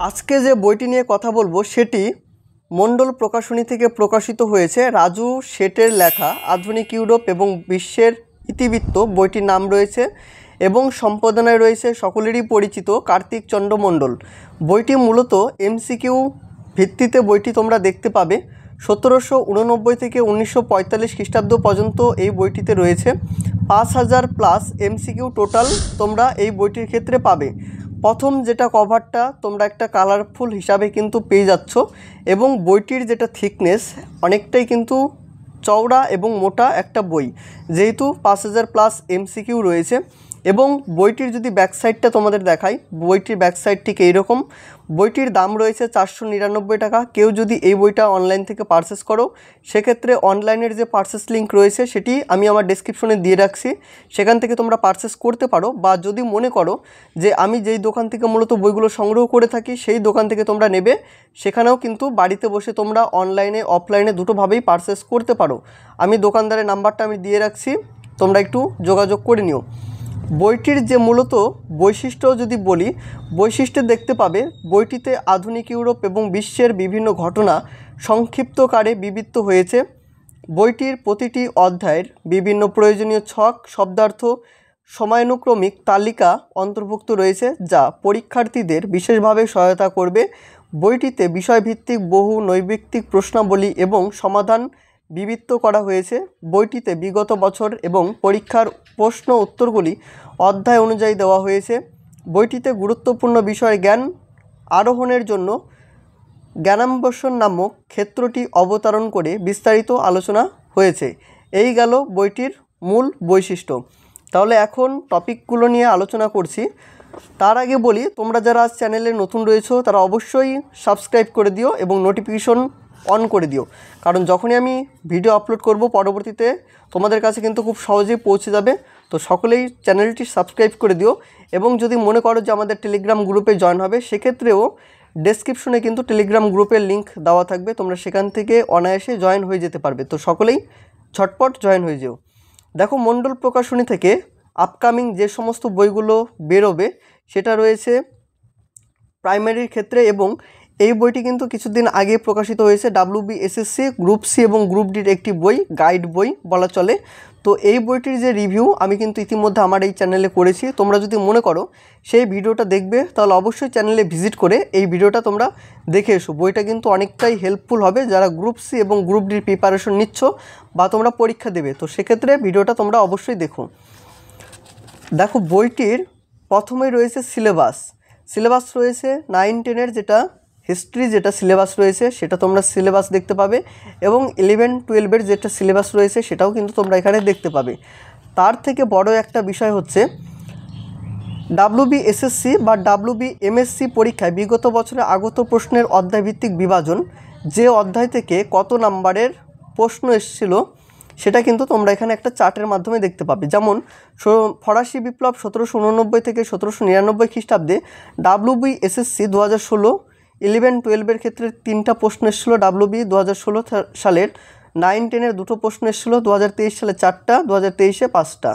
আজকে যে বইটি নিয়ে কথা বলবো সেটি মণ্ডল প্রকাশনী থেকে প্রকাশিত হয়েছে। রাজু শেঠের লেখা আধুনিক ইউরোপ এবং বিশ্বের ইতিবৃত্ত। বইটির নাম রয়েছে এবং সম্পাদনায় রয়েছে সকলেরই পরিচিত কার্তিক চন্দ্র মণ্ডল। বইটি মূলত এমসিকিউ ভিত্তিতে বইটি তোমরা দেখতে পাবে। 1789 থেকে 1945 খ্রিস্টাব্দ পর্যন্ত এই বইটিতে রয়েছে। 5000 প্লাস এমসিকিউ টোটাল তোমরা এই বইটির ক্ষেত্রে পাবে। প্রথম যেটা কভারটা তোমরা একটা কালারফুল হিসাবে কিন্তু পেয়ে যাচ্ছ এবং বইটির যেটা থিকনেস অনেকটাই কিন্তু চওড়া এবং মোটা একটা বই, যেহেতু 5000 প্লাস এমসিকিউ রয়েছে। এবং বইটির যদি ব্যাকসাইডটা তোমাদের দেখাই, বইটির ব্যাকসাইড ঠিক এইরকম। বইটির দাম রয়েছে 499 টাকা। কেউ যদি এই বইটা অনলাইন থেকে পারচেস করো সেক্ষেত্রে অনলাইনের যে পারচেস লিঙ্ক রয়েছে সেটি আমি আমার ডেসক্রিপশনে দিয়ে রাখছি, সেখান থেকে তোমরা পারচেস করতে পারো। বা যদি মনে করো যে আমি যেই দোকান থেকে মূলত বইগুলো সংগ্রহ করে থাকি সেই দোকান থেকে তোমরা নেবে, সেখানেও কিন্তু বাড়িতে বসে তোমরা অনলাইনে অফলাইনে দুটোভাবেই পারচেস করতে পারো। আমি দোকানদারের নাম্বারটা আমি দিয়ে রাখছি, তোমরা একটু যোগাযোগ করে নিও। বইটির যে মূলত বৈশিষ্ট্য যদি বলি, বৈশিষ্ট্য দেখতে পাবে বইটিতে আধুনিক ইউরোপ এবং বিশ্বের বিভিন্ন ঘটনা সংক্ষিপ্তকারে বিবৃত হয়েছে। বইটির প্রতিটি অধ্যায়ের বিভিন্ন প্রয়োজনীয় ছক, শব্দার্থ, সময়ানুক্রমিক তালিকা অন্তর্ভুক্ত রয়েছে, যা পরীক্ষার্থীদের বিশেষভাবে সহায়তা করবে। বইটিতে বিষয়ভিত্তিক বহু নৈর্ব্যক্তিক প্রশ্নাবলী এবং সমাধান বিবৃত করা হয়েছে। বইটিতে বিগত বছর এবং পরীক্ষার প্রশ্ন উত্তরগুলি অধ্যায় অনুযায়ী দেওয়া হয়েছে। বইটিতে গুরুত্বপূর্ণ বিষয় জ্ঞান আরোহণের জন্য জ্ঞানান্বেষণ নামক ক্ষেত্রটি অবতারণ করে বিস্তারিত আলোচনা হয়েছে। এই গেল বইটির মূল বৈশিষ্ট্য। তাহলে এখন টপিকগুলো নিয়ে আলোচনা করছি। তার আগে বলি, তোমরা যারা চ্যানেলে নতুন রয়েছো তারা অবশ্যই সাবস্ক্রাইব করে দিও এবং নোটিফিকেশন অন করে দিও, কারণ যখনই আমি ভিডিও আপলোড করব পরবর্তীতে তোমাদের কাছে কিন্তু খুব সহজেই পৌঁছে যাবে। তো সকলেই চ্যানেলটি সাবস্ক্রাইব করে দিও এবং যদি মনে করো যে আমাদের টেলিগ্রাম গ্রুপে জয়েন হবে সেক্ষেত্রেও ডেসক্রিপশনে কিন্তু টেলিগ্রাম গ্রুপের লিঙ্ক দেওয়া থাকবে, তোমরা সেখান থেকে অনায়াসে জয়েন হয়ে যেতে পারবে। তো সকলেই ঝটপট জয়েন হয়ে যেও। দেখো, মণ্ডল প্রকাশনী থেকে আপকামিং যে সমস্ত বইগুলো বেরোবে সেটা রয়েছে প্রাইমারির ক্ষেত্রে, এবং এই বইটি কিন্তু কিছুদিন আগে প্রকাশিত হয়েছে। WBSSC গ্রুপ সি এবং গ্রুপ ডির একটি বই, গাইড বই বলা চলে। তো এই বইটির যে রিভিউ আমি কিন্তু ইতিমধ্যে আমার এই চ্যানেলে করেছি। তোমরা যদি মনে করো সেই ভিডিওটা দেখবে তাহলে অবশ্যই চ্যানেলে ভিজিট করে এই ভিডিওটা তোমরা দেখে এসো। বইটা কিন্তু অনেকটাই হেল্পফুল হবে যারা গ্রুপ সি এবং গ্রুপ ডির প্রিপারেশন নিচ্ছ বা তোমরা পরীক্ষা দেবে, তো সেক্ষেত্রে ভিডিওটা তোমরা অবশ্যই দেখো। দেখো, বইটির প্রথমেই রয়েছে সিলেবাস রয়েছে 9-10-এর যেটা হিস্ট্রি যেটা সিলেবাস রয়েছে সেটা তোমরা সিলেবাস দেখতে পাবে, এবং 11-12-এর যেটা সিলেবাস রয়েছে সেটাও কিন্তু তোমরা এখানে দেখতে পাবে। তার থেকে বড় একটা বিষয় হচ্ছে WBSSC বা WBMSC পরীক্ষায় বিগত বছরে আগত প্রশ্নের অধ্যায়ভিত্তিক বিভাজন, যে অধ্যায় থেকে কত নাম্বারের প্রশ্ন এসেছিল সেটা কিন্তু তোমরা এখানে একটা চার্টের মাধ্যমে দেখতে পাবে। যেমন ফরাসি বিপ্লব 1789 থেকে 1799 খ্রিস্টাব্দে WBSSC 2016 11-12-এর ক্ষেত্রে 3টা প্রশ্ন এসেছিল। WB 2016 সালের 9-10-এর 2টো প্রশ্ন এসেছিল, 2023 সালে 4টা, 2023-এ 5টা।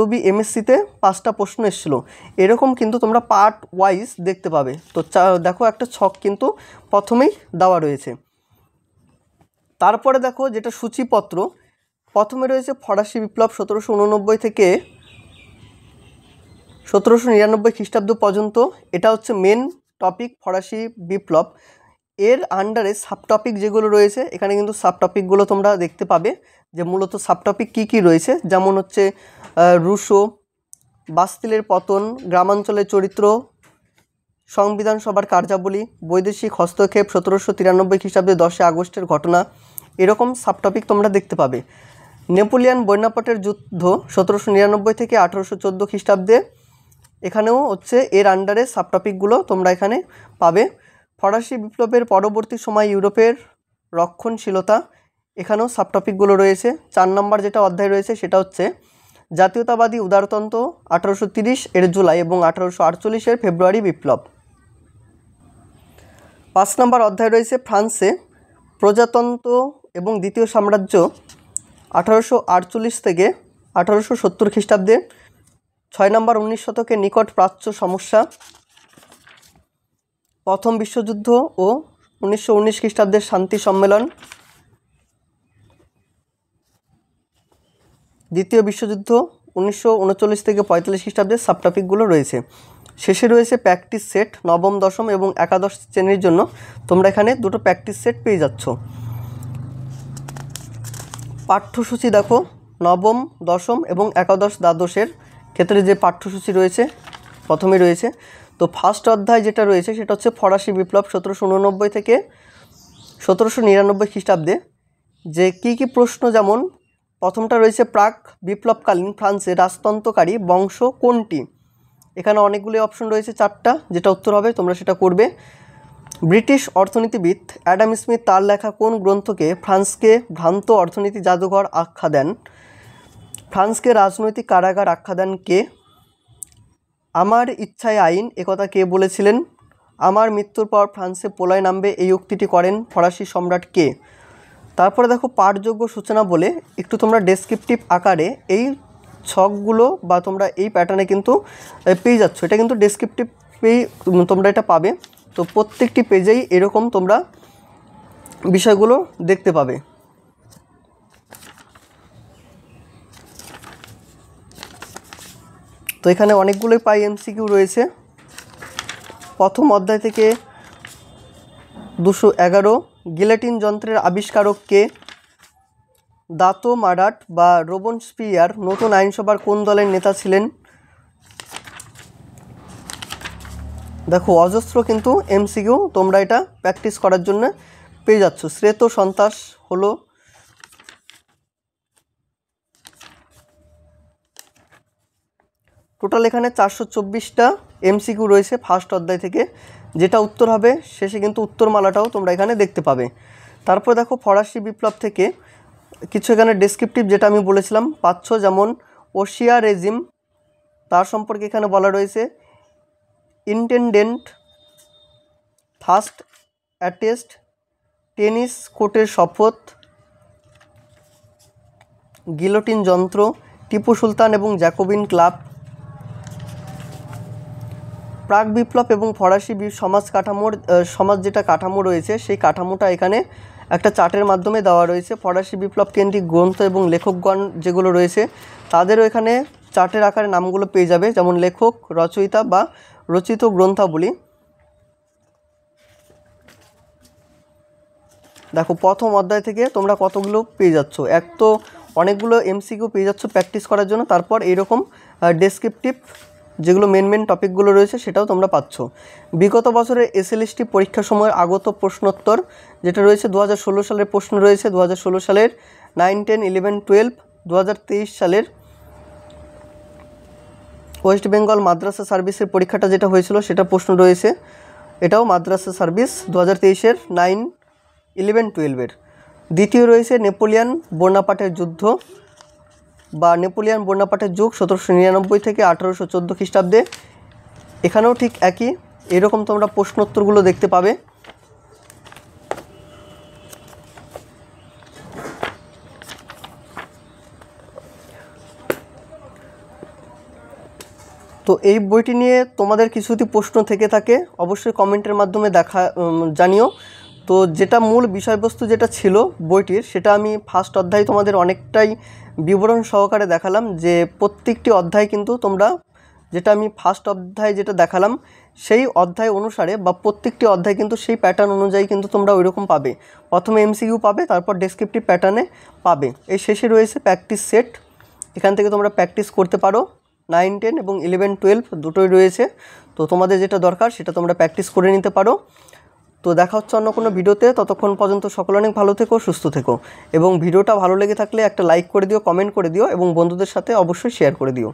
WBMSC-তে 5টা প্রশ্ন এসেছিল। এরকম কিন্তু তোমরা পার্ট ওয়াইজ দেখতে পাবে। তো দেখো, একটা ছক কিন্তু প্রথমেই দেওয়া রয়েছে। তারপরে দেখো যেটা সূচিপত্র, প্রথমে রয়েছে ফরাসি বিপ্লব 1789 থেকে 1799 খ্রিস্টাব্দ পর্যন্ত। এটা হচ্ছে মেন টপিক, ফরাসি বিপ্লব। এর আন্ডারে সাবটপিক যেগুলো রয়েছে এখানে কিন্তু সাবটপিকগুলো তোমরা দেখতে পাবে যে মূলত সাবটপিক কী কী রয়েছে। যেমন হচ্ছে রুশো, বাস্তিলের পতন, গ্রামাঞ্চলের চরিত্র, সংবিধান সভার কার্যাবলী, বৈদেশিক হস্তক্ষেপ, 1793 খ্রিস্টাব্দে 10 আগস্টের ঘটনা, এরকম সাবটপিক তোমরা দেখতে পাবে। নেপোলিয়ান বন্যাপটের যুদ্ধ 1799 থেকে 1814 খ্রিস্টাব্দে, এখানেও হচ্ছে এর আন্ডারে সাবটপিকগুলো তোমরা এখানে পাবে। ফরাসি বিপ্লবের পরবর্তী সময় ইউরোপের রক্ষণশীলতা, এখানেও সাবটপিকগুলো রয়েছে। 4 নম্বর যেটা অধ্যায় রয়েছে সেটা হচ্ছে জাতীয়তাবাদী উদারতন্ত্র 1830 এর জুলাই এবং 1848-এর ফেব্রুয়ারি বিপ্লব। 5 নম্বর অধ্যায় রয়েছে ফ্রান্সে প্রজাতন্ত্র এবং দ্বিতীয় সাম্রাজ্য 1848 থেকে 1870 খ্রিস্টাব্দে। 6 নম্বর 19 শতকের নিকট প্রাচ্য সমস্যা। প্রথম বিশ্বযুদ্ধ ও 1919 খ্রিস্টাব্দের শান্তি সম্মেলন, দ্বিতীয় বিশ্বযুদ্ধ 1939 থেকে 45 খ্রিস্টাব্দের সাবটপিকগুলো রয়েছে। শেষে রয়েছে প্র্যাকটিস সেট, নবম, দশম এবং একাদশ শ্রেণীর জন্য তোমরা এখানে দুটো প্র্যাকটিস সেট পেয়ে যাচ্ছ। পাঠ্যসূচি দেখো, নবম, দশম এবং একাদশ দ্বাদশের ক্ষেত্রে যে পাঠ্যসূচি রয়েছে প্রথমে রয়েছে। তো ফার্স্ট অধ্যায় যেটা রয়েছে সেটা হচ্ছে ফরাসি বিপ্লব 1789 থেকে 1799 খ্রিস্টাব্দে। যে কী প্রশ্ন, যেমন প্রথমটা রয়েছে প্রাক বিপ্লবকালীন ফ্রান্সের রাজতন্ত্রকারী বংশ কোনটি। এখানে অনেকগুলি অপশন রয়েছে, 4টা, যেটা উত্তর হবে তোমরা সেটা করবে। ব্রিটিশ অর্থনীতিবিদ অ্যাডাম স্মিথ তার লেখা কোন গ্রন্থকে ফ্রান্সকে ভ্রান্ত অর্থনীতি জাদুঘর আখ্যা দেন? ফ্রান্সকে রাজনৈতিক কারাগার আখ্যা দেন কে? আমার ইচ্ছায় আইন একথা কে বলেছিলেন? আমার মৃত্যুর পর ফ্রান্সে প্রলয় নামবে এই উক্তিটি করেন ফরাসি সম্রাট কে? তারপরে দেখো পাঠযোগ্য সূচনা বলে একটু তোমরা ডেসক্রিপটিভ আকারে এই ছকগুলো বা তোমরা এই প্যাটার্নে কিন্তু পেয়ে যাচ্ছ। এটা কিন্তু ডেসক্রিপটিভেই তোমরা এটা পাবে। তো প্রত্যেকটি পেজেই এরকম তোমরা বিষয়গুলো দেখতে পাবে। তো এখানে অনেকগুলোই পাই এমসিকিউ রয়েছে। প্রথম অধ্যায় থেকে 211, গিলেটিন যন্ত্রের আবিষ্কারক কে? দাতো মারাট বা রোবনস্পিয়ার নতুন আইনসভার কোন দলের নেতা ছিলেন? দেখো অজস্র কিন্তু এমসিকিউ তোমরা এটা প্র্যাকটিস করার জন্য পেয়ে যাচ্ছ। শ্বেত সন্ত্রাস হলো টোটাল এখানে 424টা এমসিকিউ রয়েছে ফার্স্ট অধ্যায় থেকে, যেটা উত্তর হবে শেষে কিন্তু উত্তরমালাটাও তোমরা এখানে দেখতে পাবে। তারপর দেখো ফরাসি বিপ্লব থেকে কিছু এখানে ডেসক্রিপটিভ যেটা আমি বলেছিলাম পাচ্ছ, যেমন ওশিয়া রেজিম তার সম্পর্কে এখানে বলা রয়েছে। ইন্টেন্ডেন্ট, ফার্স্ট অ্যাটেস্ট, টেনিস কোর্টের শপথ, গিলোটিন যন্ত্র, টিপু সুলতান এবং জ্যাকোবিন ক্লাব। প্রাক বিপ্লব এবং ফরাসি সমাজ যেটা কাঠামো রয়েছে সেই কাঠামোটা এখানে একটা চার্টের মাধ্যমে দেওয়া রয়েছে। ফরাসি বিপ্লব কেন্দ্রিক গ্রন্থ এবং লেখকগণ যেগুলো রয়েছে তাদেরও এখানে চার্টের আকারে নামগুলো পেয়ে যাবে, যেমন লেখক, রচয়িতা বা রচিত গ্রন্থাবলী। দেখো প্রথম অধ্যায় থেকে তোমরা কতগুলো পেয়ে যাচ্ছ, এক তো অনেকগুলো এমসিকিউ পেয়ে যাচ্ছ প্র্যাকটিস করার জন্য। তারপর এইরকম ডেসক্রিপটিভ যেগুলো মেন টপিকগুলো রয়েছে সেটাও তোমরা পাচ্ছ। বিগত বছরের এসএলএসটি পরীক্ষার সময় আগত প্রশ্নোত্তর যেটা রয়েছে 2016 সালের প্রশ্ন রয়েছে, 2016 সালের 9, 10, 11, 12, 2023 সালের ওয়েস্ট বেঙ্গল মাদ্রাসা সার্ভিসের পরীক্ষাটা যেটা হয়েছিল সেটা প্রশ্ন রয়েছে, এটাও মাদ্রাসা সার্ভিস 2023-এর 9, 11, 12-এর। দ্বিতীয় রয়েছে নেপোলিয়ান বোনাপার্টের যুদ্ধ বা নেপোলিয়ান বোনাপার্টের যুগ 1799 থেকে 1814 খ্রিস্টাব্দে। এখানেও ঠিক একই এরকম তোমরা প্রশ্নোত্তরগুলো দেখতে পাবে। তো এই বইটি নিয়ে তোমাদের কিছু যদি প্রশ্ন থেকে থাকে অবশ্যই কমেন্টের মাধ্যমে জানিও। তো যেটা মূল বিষয়বস্তু যেটা ছিল বইটির সেটা আমি ফার্স্ট অধ্যায় তোমাদের অনেকটাই বিবরণ সহকারে দেখালাম, যে প্রত্যেকটি অধ্যায় কিন্তু তোমরা যেটা আমি ফার্স্ট অধ্যায় যেটা দেখালাম সেই অধ্যায় অনুসারে বা প্রত্যেকটি অধ্যায় কিন্তু সেই প্যাটার্ন অনুযায়ী কিন্তু তোমরা ওইরকম পাবে। প্রথমে এমসিকিউ পাবে, তারপর ডেসক্রিপটিভ প্যাটার্নে পাবে। এই শেষে রয়েছে প্র্যাকটিস সেট, এখান থেকে তোমরা প্র্যাকটিস করতে পারো। 9, 10 এবং 11, 12 দুটোই রয়েছে। তো তোমাদের যেটা দরকার সেটা তোমরা প্র্যাকটিস করে নিতে পারো। তো দেখা হচ্ছে অন্য কোনো ভিডিওতে, ততক্ষণ পর্যন্ত সকলে অনেক ভালো থেকো, সুস্থ থেকো এবং ভিডিওটা ভালো লেগে থাকলে একটা লাইক করে দিও, কমেন্ট করে দিও এবং বন্ধুদের সাথে অবশ্যই শেয়ার করে দিও।